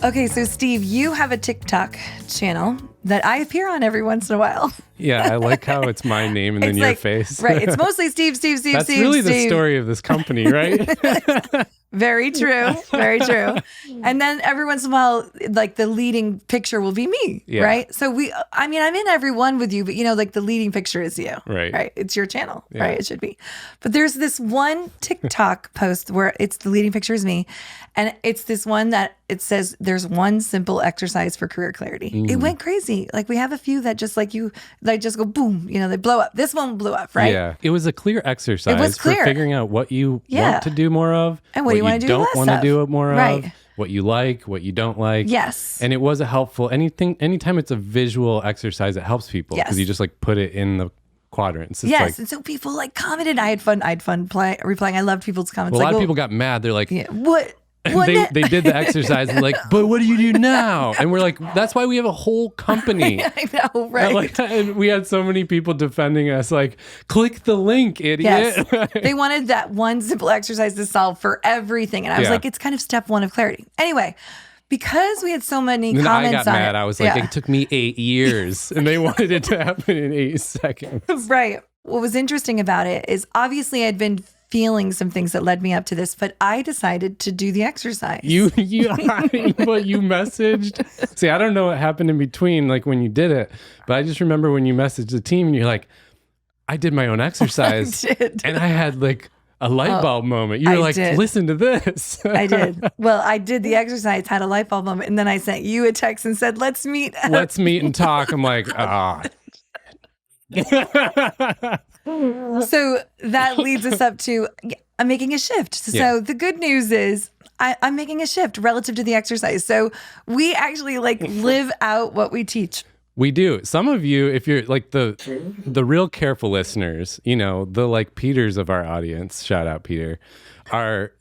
Okay, so Steve, you have a TikTok channel that I appear on every once in a while. Yeah, I like how it's my name and then your face. Right. It's mostly Steve. That's really the story of this company, right? Very true. Very true. And then every once in a while, like the leading picture will be me, right? So I'm in every one with you, but like the leading picture is you, right? It's your channel, right? It should be. But there's this one TikTok post where it's the leading picture is me. And it's this one that it says there's one simple exercise for career clarity. It went crazy. Like we have a few that just like just go boom, they blow up. This one blew up, right? Yeah. It was a clear exercise for figuring out what you want to do more of. And what you want to do don't want to do it more of. What you like, what you don't like. Yes. And it was a helpful, anytime it's a visual exercise, it helps people because you just like put it in the quadrants. It's and so people like commented. I had fun replying. I loved people's comments. Well, a lot of people got mad. They're like, what? They did the exercise and like, but what do you do now? And we're like, that's why we have a whole company. I know, right? And we had so many people defending us, like, click the link, idiot. Yes. They wanted that one simple exercise to solve for everything. And I was like, it's kind of step one of clarity. Anyway, because we had so many comments on it. I got mad. I was like, it took me 8 years and they wanted it to happen in 8 seconds. Right. What was interesting about it is obviously I'd been feeling some things that led me up to this, but I decided to do the exercise. But you messaged. See, I don't know what happened in between, like when you did it, but I just remember when you messaged the team and you're like, I did my own exercise. I did. And I had like a light bulb moment. You were listen to this. I did. Well, I did the exercise, had a light bulb moment, and then I sent you a text and said, let's meet. Let's meet and talk. I'm like, So that leads us up to I'm making a shift. So the good news is I'm making a shift relative to the exercise. So we actually live out what we teach. We do. Some of you, if you're like the real careful listeners, the like Peters of our audience, shout out Peter,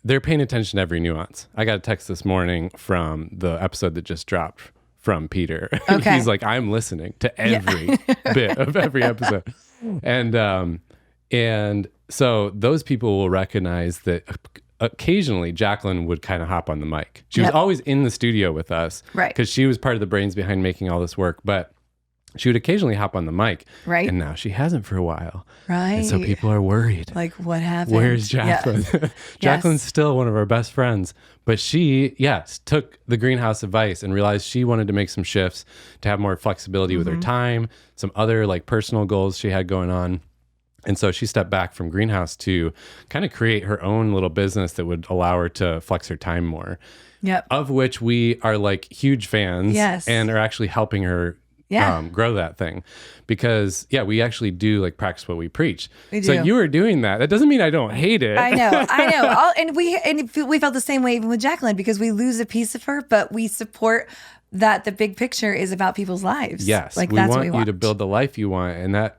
they're paying attention to every nuance. I got a text this morning from the episode that just dropped from Peter. Okay. He's like, I'm listening to every bit of every episode. And so those people will recognize that occasionally Jacqueline would kind of hop on the mic. She was always in the studio with us, right? Because she was part of the brains behind making all this work, but she would occasionally hop on the mic, right? And now she hasn't for a while, right? And so people are worried. Like, what happened? Where's Jacqueline? Yeah. Jacqueline's still one of our best friends, but she, took the greenhouse advice and realized she wanted to make some shifts to have more flexibility with her time, some other like personal goals she had going on. And so she stepped back from Greenhouse to kind of create her own little business that would allow her to flex her time more. Yep. Of which we are like huge fans, and are actually helping her grow that thing. Because we actually do like practice what we preach. We do. So you are doing that. That doesn't mean I don't hate it. I know. And we felt the same way even with Jacqueline, because we lose a piece of her, but we support that the big picture is about people's lives. Yes. Like we that's want what we want you to build the life you want, and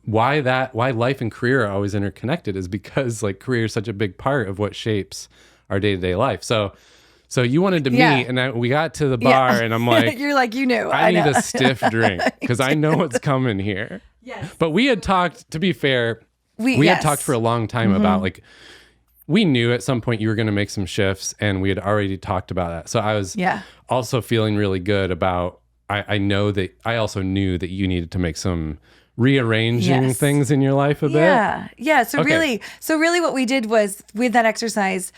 why life and career are always interconnected is because like career is such a big part of what shapes our day-to-day life. So you wanted to meet, and we got to the bar, and I'm like, you're like, I need a stiff drink because I know what's coming here. Yes. But we had talked, to be fair, we had talked for a long time about like, we knew at some point you were going to make some shifts, and we had already talked about that. So I was also feeling really good about, I also knew that you needed to make some rearranging things in your life a bit. Yeah. So really what we did was with that exercise,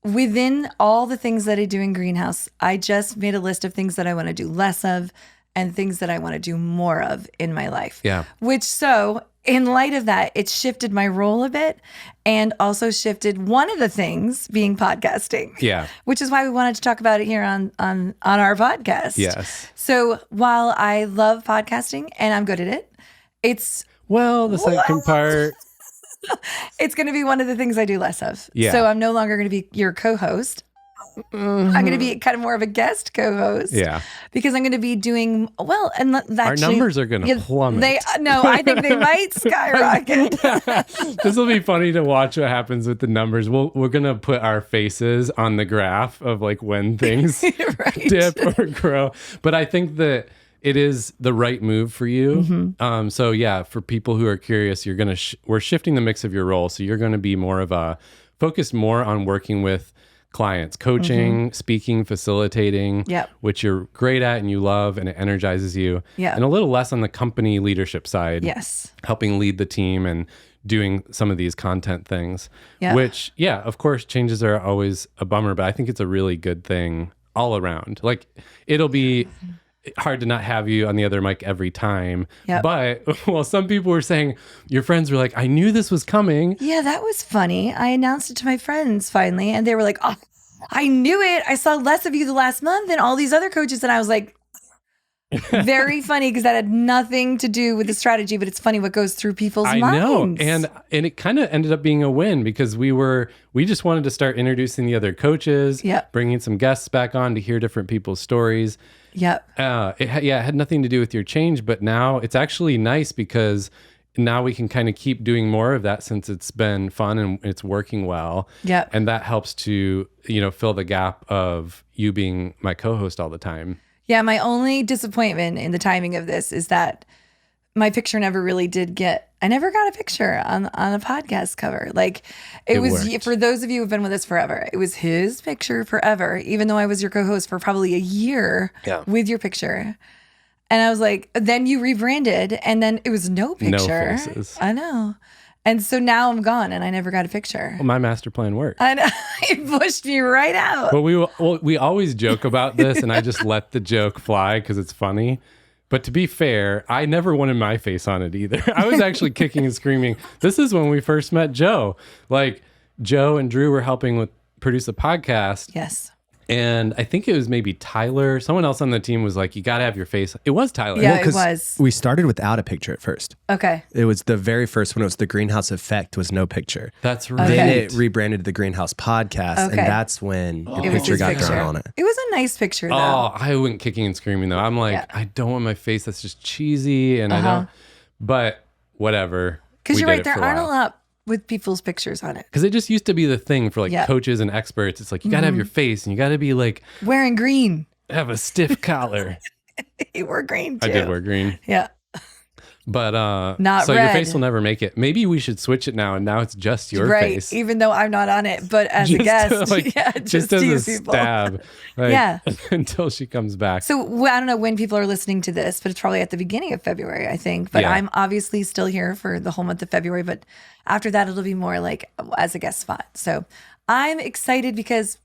within all the things that I do in Greenhouse, I just made a list of things that I want to do less of and things that I want to do more of in my life. Yeah. So in light of that, it shifted my role a bit, and also shifted one of the things being podcasting. Yeah. Which is why we wanted to talk about it here on our podcast. Yes. So while I love podcasting and I'm good at it, the second part. It's going to be one of the things I do less of. Yeah. So I'm no longer going to be your co-host. I'm going to be kind of more of a guest co-host. Yeah. Because I'm going to be doing our numbers are going to plummet. I think they might skyrocket. This will be funny to watch what happens with the numbers. We're going to put our faces on the graph of like when things dip or grow. But I think that it is the right move for you. So for people who are curious, you're going to we're shifting the mix of your role. So you're going to be more of focused more on working with clients, coaching, speaking, facilitating, which you're great at and you love and it energizes you. And a little less on the company leadership side. Helping lead the team and doing some of these content things, which, of course, changes are always a bummer, but I think it's a really good thing all around. Like, it'll be hard to not have you on the other mic every time. But, well, some people were saying, your friends were like, I knew this was coming. Yeah, that was funny. I announced it to my friends finally, and they were like, oh, I knew it. I saw less of you the last month than all these other coaches. And I was like, very funny, because that had nothing to do with the strategy, but it's funny what goes through people's minds. I know. And it kind of ended up being a win, because we just wanted to start introducing the other coaches, bringing some guests back on to hear different people's stories. It had nothing to do with your change, but now it's actually nice, because now we can kind of keep doing more of that, since it's been fun and it's working well. And that helps to, fill the gap of you being my co-host all the time. Yeah, my only disappointment in the timing of this is that my picture never really I never got a picture on a podcast cover. Like, it was worked. For those of you who've been with us forever, it was his picture forever, even though I was your co-host for probably a year with your picture. And I was like, then you rebranded, and then it was no picture. No faces. I know. And so now I'm gone, and I never got a picture. Well, my master plan worked. I know. It pushed me right out. But we always joke about this, and I just let the joke fly because it's funny. But to be fair, I never wanted my face on it either. I was actually kicking and screaming. This is when we first met Joe. Like, Joe and Drew were helping produce a podcast. Yes. And I think it was maybe Tyler. Someone else on the team was like, you got to have your face. It was Tyler. Yeah, it was. We started without a picture at first. Okay. It was the very first one. It was the Greenhouse Effect, was no picture. That's right. Then it rebranded the Greenhouse Podcast. And that's when the picture got thrown on it. It was a nice picture, though. Oh, I went kicking and screaming, though. I'm like, I don't want my face that's just cheesy. And I don't, but whatever. Because you're right. There aren't a lot with people's pictures on it. Because it just used to be the thing for like coaches and experts. It's like, you got to have your face, and you got to be like wearing green, have a stiff collar. You wore green too. I did wear green. Yeah. But not so red. Your face will never make it. Maybe we should switch it now, and now it's just your face. Even though I'm not on it, but as just a guest, just as a people. stab, until she comes back. So I don't know when people are listening to this, but it's probably at the beginning of February, I think. But I'm obviously still here for the whole month of February. But after that, it'll be more like as a guest spot. So I'm excited because,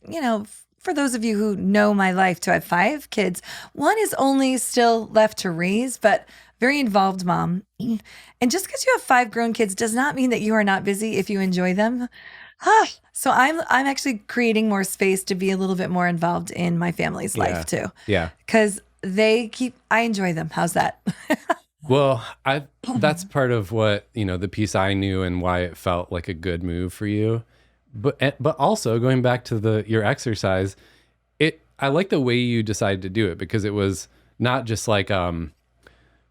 for those of you who know my life, to have 5 kids, one is only still left to raise, but very involved mom. And just because you have 5 grown kids does not mean that you are not busy if you enjoy them. So I'm actually creating more space to be a little bit more involved in my family's life too. Yeah. Because I enjoy them. How's that? Well, that's part of what, the piece I knew and why it felt like a good move for you. But also going back to your exercise, I like the way you decided to do it, because it was not just like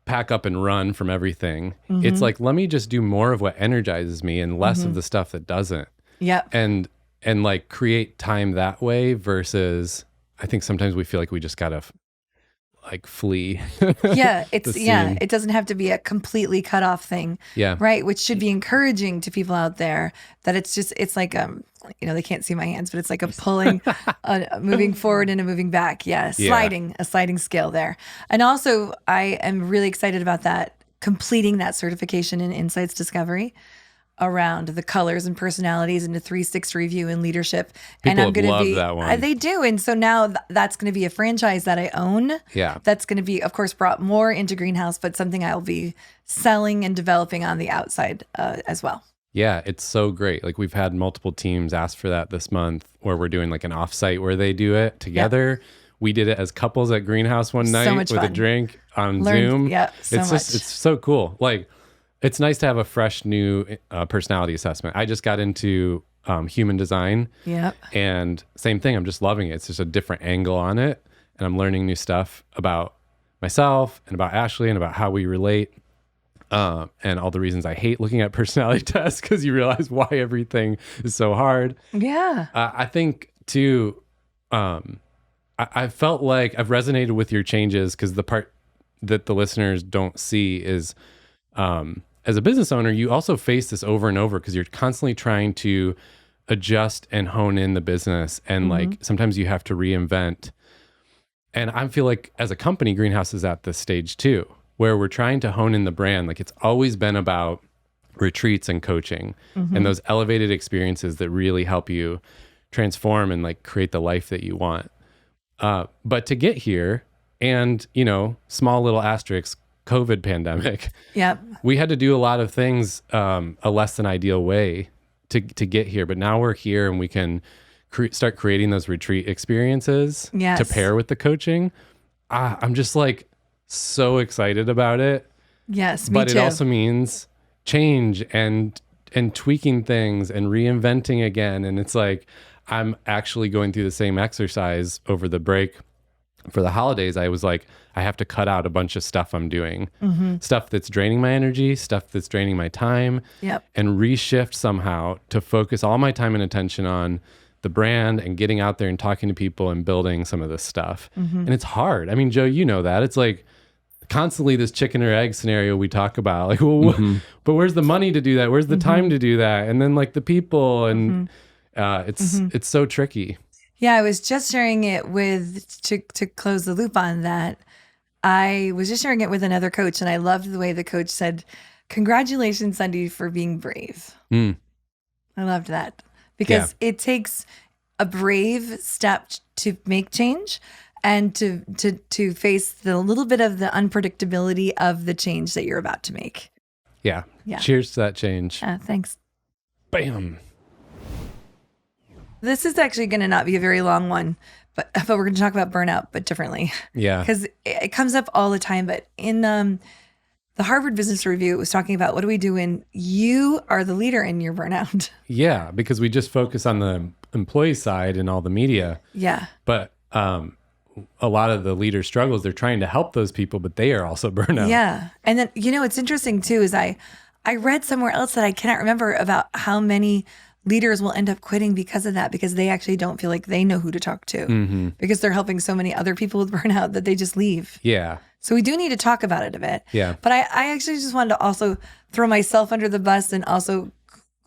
pack up and run from everything. It's like, let me just do more of what energizes me and less of the stuff that doesn't. And like create time that way, versus I think sometimes we feel like we just gotta like flee. It doesn't have to be a completely cut off thing. Right. Which should be encouraging to people out there, that it's like they can't see my hands, but it's like a pulling, moving forward and a moving back. A sliding scale there. And also I am really excited about completing that certification in insights discovery around the colors and personalities and the 360 review and leadership. People and I'm going to be that one. They do. And so now that's going to be a franchise that I own. That's going to be, of course, brought more into Greenhouse, but something I'll be selling and developing on the outside as well. Yeah, it's so great. Like, we've had multiple teams ask for that this month, where we're doing like an offsite where they do it together. We did it as couples at Greenhouse one night with fun. a drink on Zoom. It's so cool. Like, it's nice to have a fresh new personality assessment. I just got into human design. And same thing. I'm just loving it. It's just a different angle on it. And I'm learning new stuff about myself and about Ashley and about how we relate. And all the reasons I hate looking at personality tests, because you realize why everything is so hard. I think too, I felt like I've resonated with your changes, because the part that the listeners don't see is, as a business owner, you also face this over and over, because you're constantly trying to adjust and hone in the business. And like, sometimes you have to reinvent. And I feel like as a company, Greenhouse is at this stage too, where we're trying to hone in the brand. Like it's always been about retreats and coaching and those elevated experiences that really help you transform and like create the life that you want. But to get here and, you know, small little asterisks, COVID pandemic, we had to do a lot of things a less than ideal way to get here. But now we're here and we can start creating those retreat experiences to pair with the coaching. I'm just like so excited about it. Yes, me but too. It also means change and tweaking things and reinventing again. And it's like, I'm actually going through the same exercise over the break for the holidays. I was like, I have to cut out a bunch of stuff I'm doing, stuff that's draining my energy, stuff that's draining my time, and reshift somehow to focus all my time and attention on the brand and getting out there and talking to people and building some of this stuff. And it's hard. I mean, Joe, you know that. It's like constantly this chicken or egg scenario we talk about. Like, well, but where's the money to do that? Where's the time to do that? And then like the people and it's so tricky. Yeah, I was just sharing it with, to close the loop on that, I was just sharing it with another coach, and I loved the way the coach said, congratulations, Sundie, for being brave. I loved that because it takes a brave step to make change and to face the little bit of the unpredictability of the change that you're about to make. Yeah. Cheers to that change. Thanks. Bam. This is actually going to not be a very long one, but we're going to talk about burnout, but differently. Yeah. Because it comes up all the time. But in the Harvard Business Review, it was talking about what do we do when you are the leader in your burnout? Yeah, because we just focus on the employee side and all the media. Yeah. But a lot of the leaders' struggles, they're trying to help those people, but they are also burnout. Yeah. And then, you know, it's interesting too, is I read somewhere else that I cannot remember about how many leaders will end up quitting because of that, because they actually don't feel like they know who to talk to because they're helping so many other people with burnout that they just leave. Yeah. So we do need to talk about it a bit. Yeah. But I actually just wanted to also throw myself under the bus and also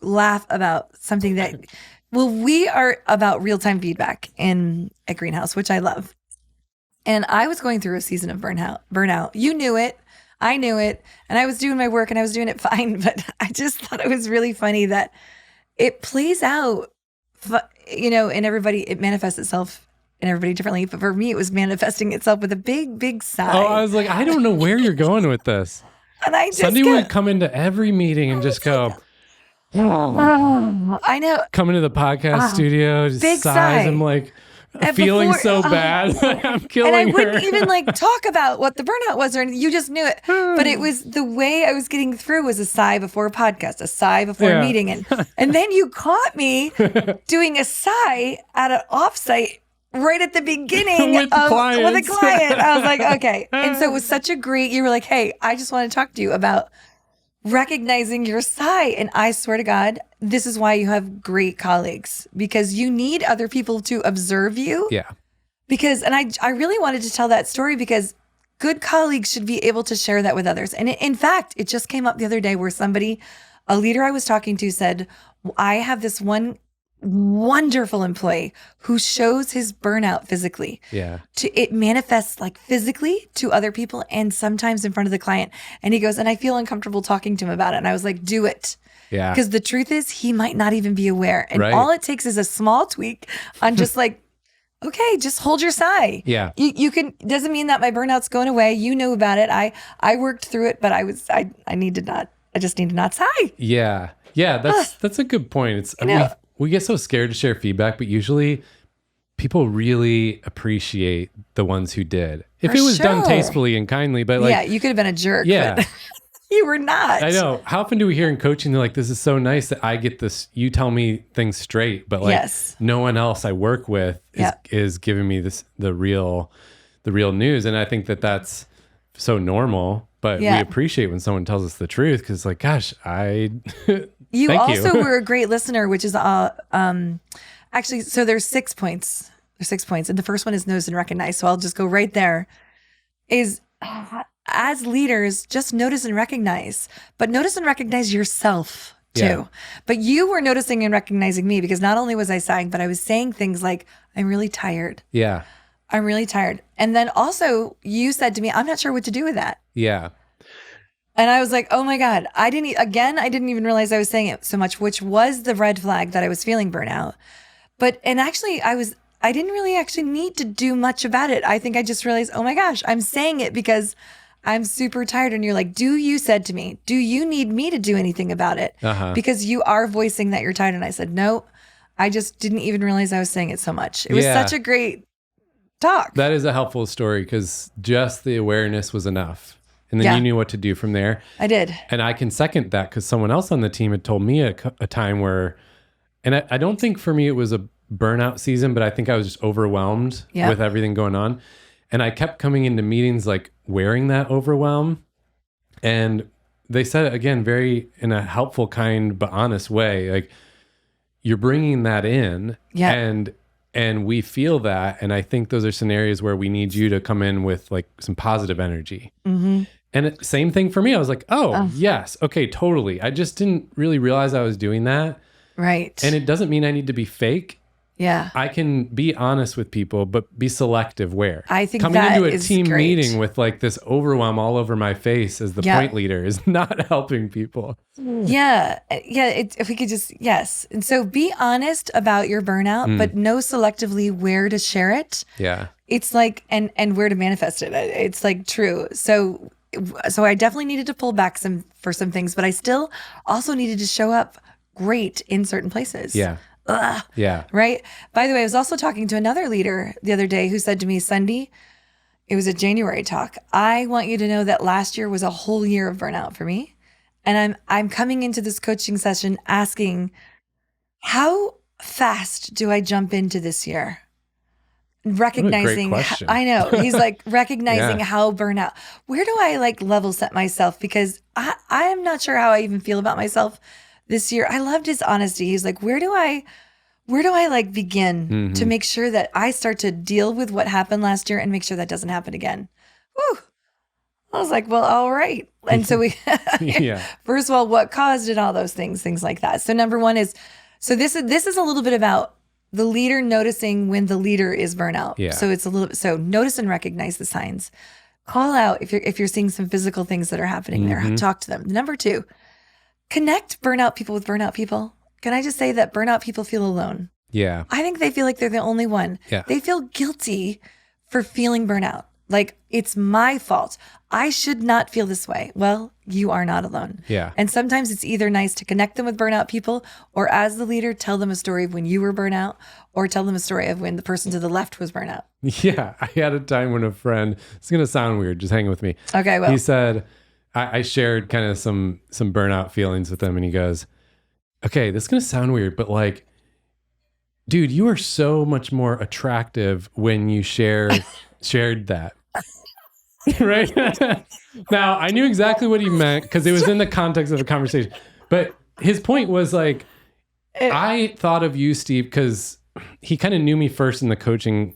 laugh about something that, well, we are about real-time feedback at Greenhouse, which I love. And I was going through a season of burnout. You knew it. I knew it. And I was doing my work and I was doing it fine. But I just thought it was really funny that it plays out, you know, in everybody, it manifests itself in everybody differently. But for me, it was manifesting itself with a big, big sigh. Oh, I was like, I don't know where you're going with this. And I just Sundie would come into every meeting and just go, I know. Come into the podcast studio, just big sighs. sigh. I'm like, feeling so bad. I'm killing her. And I wouldn't even like talk about what the burnout was, or you just knew it. But it was the way I was getting through was a sigh before a podcast, a sigh before a meeting. And then you caught me doing a sigh at an offsite right at the beginning with a client. I was like, okay. And so it was such a great, you were like, hey, I just want to talk to you about recognizing your sigh. And I swear to God, this is why you have great colleagues, because you need other people to observe you. Yeah. Because, and I really wanted to tell that story because good colleagues should be able to share that with others. And in fact, it just came up the other day where a leader I was talking to said, I have this one wonderful employee who shows his burnout physically. Yeah. It manifests like physically to other people and sometimes in front of the client. And he goes, and I feel uncomfortable talking to him about it. And I was like, do it. Yeah. Because the truth is he might not even be aware. And all it takes is a small tweak on just like, okay, just hold your sigh. Yeah. You can, doesn't mean that my burnout's going away. You know about it. I worked through it, but I just need to not sigh. Yeah. Yeah. That's a good point. It's, we get so scared to share feedback, but usually people really appreciate the ones who did. If it was done tastefully and kindly, but like, yeah, you could have been a jerk. Yeah. But you were not. I know. How often do we hear in coaching, they're like, this is so nice that I get this, you tell me things straight, but like no one else I work with is giving me the real news. And I think that that's so normal, but we appreciate when someone tells us the truth. Cause like, gosh, You also were a great listener, which is actually, so there's 6 points. There's 6 points. And the first one is notice and recognize. So I'll just go right there. Is as leaders, just notice and recognize. But notice and recognize yourself too. Yeah. But you were noticing and recognizing me because not only was I sighing, but I was saying things like, I'm really tired. Yeah. I'm really tired. And then also you said to me, I'm not sure what to do with that. Yeah. And I was like, oh my God, I didn't even realize I was saying it so much, which was the red flag that I was feeling burnout. And actually I didn't really actually need to do much about it. I think I just realized, oh my gosh, I'm saying it because I'm super tired. And you're like, you said to me, do you need me to do anything about it? Because you are voicing that you're tired. And I said, no, I just didn't even realize I was saying it so much. It was such a great talk. That is a helpful story because just the awareness was enough. And then you knew what to do from there. I did. And I can second that because someone else on the team had told me a time where, and I don't think for me it was a burnout season, but I think I was just overwhelmed with everything going on. And I kept coming into meetings like wearing that overwhelm. And they said it again, very in a helpful, kind, but honest way. Like you're bringing that in and we feel that. And I think those are scenarios where we need you to come in with like some positive energy. Mm-hmm. And same thing for me. I was like, yes. Okay, totally. I just didn't really realize I was doing that. Right. And it doesn't mean I need to be fake. Yeah. I can be honest with people, but be selective where. I think coming that into a is team great. Meeting with like this overwhelm all over my face as the point leader is not helping people. Yeah. If we could just, yes. And so be honest about your burnout, but know selectively where to share it. Yeah. It's like, and where to manifest it. It's like true. So I definitely needed to pull back for some things, but I still also needed to show up great in certain places. Yeah. Ugh. Yeah. Right. By the way, I was also talking to another leader the other day who said to me, Sundie, it was a January talk. I want you to know that last year was a whole year of burnout for me. And I'm coming into this coaching session asking, how fast do I jump into this year? Recognizing, I know, he's like recognizing how burnout, where do I like level set myself? Because I am not sure how I even feel about myself this year. I loved his honesty. He's like, where do I like begin to make sure that I start to deal with what happened last year and make sure that doesn't happen again? Whew. I was like, well, all right. And so we, first of all, what caused it, all those things like that. So number one is, so this is a little bit about the leader noticing when the leader is burnout. Yeah. So it's a little, so notice and recognize the signs. Call out if you're seeing some physical things that are happening there. Talk to them. Number two, connect burnout people with burnout people. Can I just say that burnout people feel alone? Yeah. I think they feel like they're the only one. Yeah. They feel guilty for feeling burnout. Like, it's my fault. I should not feel this way. Well, you are not alone. Yeah. And sometimes it's either nice to connect them with burnout people, or as the leader, tell them a story of when you were burnout, or tell them a story of when the person to the left was burnout. Yeah. I had a time when a friend, it's going to sound weird, just hang with me. Okay, well. He said, I shared kind of some burnout feelings with him, and he goes, okay, this is going to sound weird, but like, dude, you are so much more attractive when you shared that. Right? Now, I knew exactly what he meant because it was in the context of a conversation. But his point was like, I thought of you, Steve, because he kind of knew me first in the coaching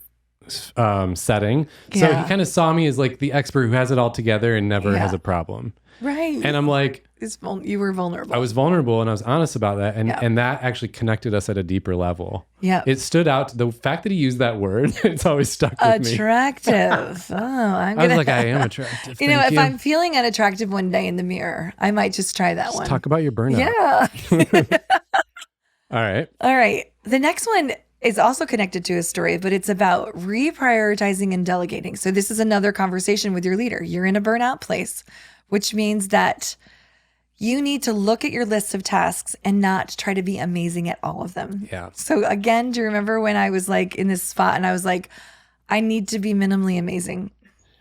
setting. So he kind of saw me as like the expert who has it all together and never has a problem. Right. And I'm like, you were vulnerable. I was vulnerable and I was honest about that. And that actually connected us at a deeper level. Yeah. It stood out. The fact that he used that word, it's always stuck with me. Attractive. I was like, I am attractive. If I'm feeling unattractive one day in the mirror, I might just try that one. Talk about your burnout. Yeah. All right. The next one is also connected to a story, but it's about reprioritizing and delegating. So this is another conversation with your leader. You're in a burnout place, which means that you need to look at your list of tasks and not try to be amazing at all of them. Yeah. So again, do you remember when I was like in this spot and I was like, I need to be minimally amazing?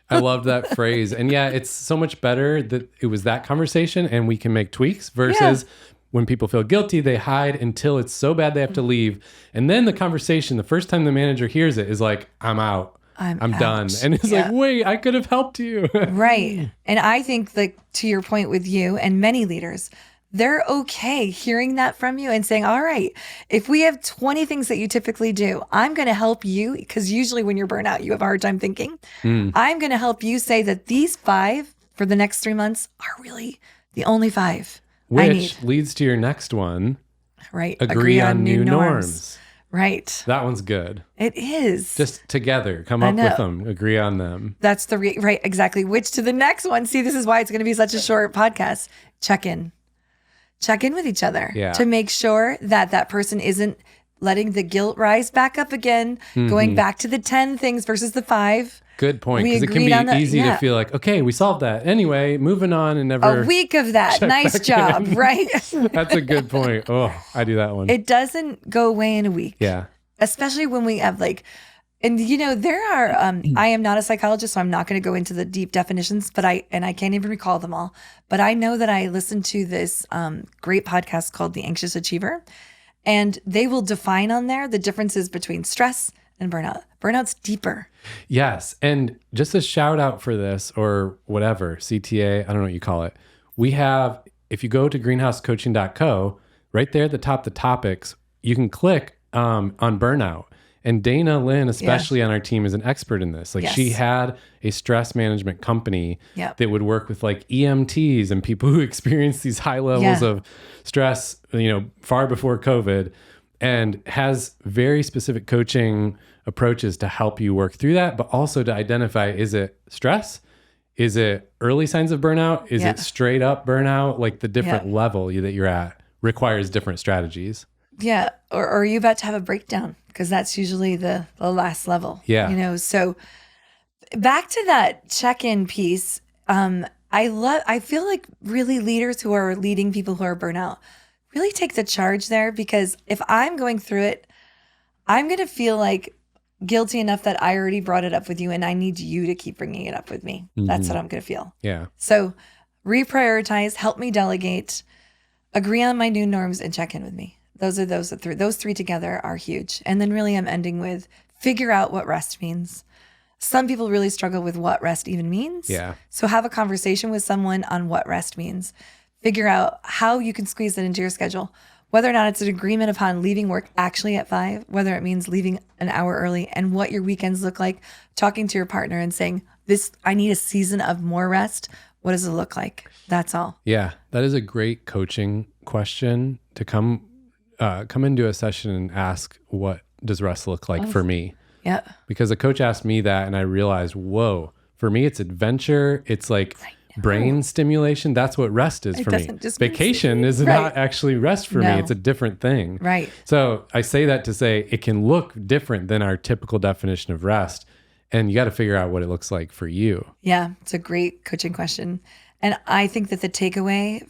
I loved that phrase. And yeah, it's so much better that it was that conversation and we can make tweaks versus when people feel guilty, they hide until it's so bad they have to leave. And then the conversation, the first time the manager hears it is like, I'm out. I'm done. And it's like, wait, I could have helped you. Right. And I think that to your point with you and many leaders, they're okay hearing that from you and saying, all right, if we have 20 things that you typically do, I'm going to help you, because usually when you're burnt out, you have a hard time thinking. I'm going to help you say that these 5 for the next 3 months are really the only 5. which leads to your next one. Right. Agree on new norms. Right. That one's good. It is. Just together, come up with them, agree on them. That's right, exactly. Which to the next one. See, this is why it's going to be such a short podcast. Check in with each other to make sure that person isn't letting the guilt rise back up again, going back to the 10 things versus the 5. Good point. Because it can be easy to feel like, okay, we solved that. Anyway, moving on and never. A week of that. Nice job, right? That's a good point. Oh, I do that one. It doesn't go away in a week. Yeah. Especially when we have and there are, I am not a psychologist, so I'm not going to go into the deep definitions, but I can't even recall them all. But I know that I listened to this great podcast called The Anxious Achiever, and they will define on there the differences between stress and burnout. Burnout's deeper. Yes. And just a shout out for this or whatever, CTA, I don't know what you call it. We have, if you go to greenhousecoaching.co, right there at the top, the topics, you can click on burnout. And Dana Lynn, especially on our team, is an expert in this. She had a stress management company that would work with EMTs and people who experience these high levels of stress, far before COVID, and has very specific coaching approaches to help you work through that, but also to identify, is it stress? Is it early signs of burnout? Is it straight up burnout? The different level that you're at requires different strategies. Yeah. Or are you about to have a breakdown? Because that's usually the last level. Yeah. So back to that check-in piece. I feel like really leaders who are leading people who are burnout really take the charge there, because if I'm going through it, I'm going to feel guilty enough that I already brought it up with you and I need you to keep bringing it up with me. That's what I'm going to feel. Yeah. So reprioritize, help me delegate, agree on my new norms, and check in with me. Those three together are huge. And then really I'm ending with figure out what rest means. Some people really struggle with what rest even means. Yeah. So have a conversation with someone on what rest means. Figure out how you can squeeze it into your schedule, whether or not it's an agreement upon leaving work actually at 5, whether it means leaving an hour early, and what your weekends look like, talking to your partner and saying, I need a season of more rest. What does it look like? That's all. Yeah. That is a great coaching question to come into a session and ask, what does rest look like for me? Yeah. Because a coach asked me that and I realized, whoa, for me, it's adventure. It's brain stimulation. That's what rest is for me. Vacation is not actually rest for me. It's a different thing. Right. So I say that to say it can look different than our typical definition of rest. And you got to figure out what it looks like for you. Yeah. It's a great coaching question. And I think that the takeaway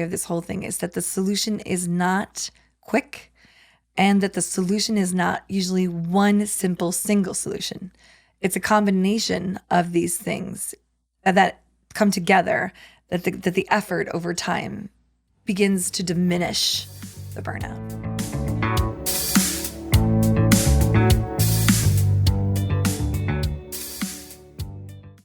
of this whole thing is that the solution is not quick, and that the solution is not usually one simple single solution. It's a combination of these things that come together, that the effort over time begins to diminish the burnout.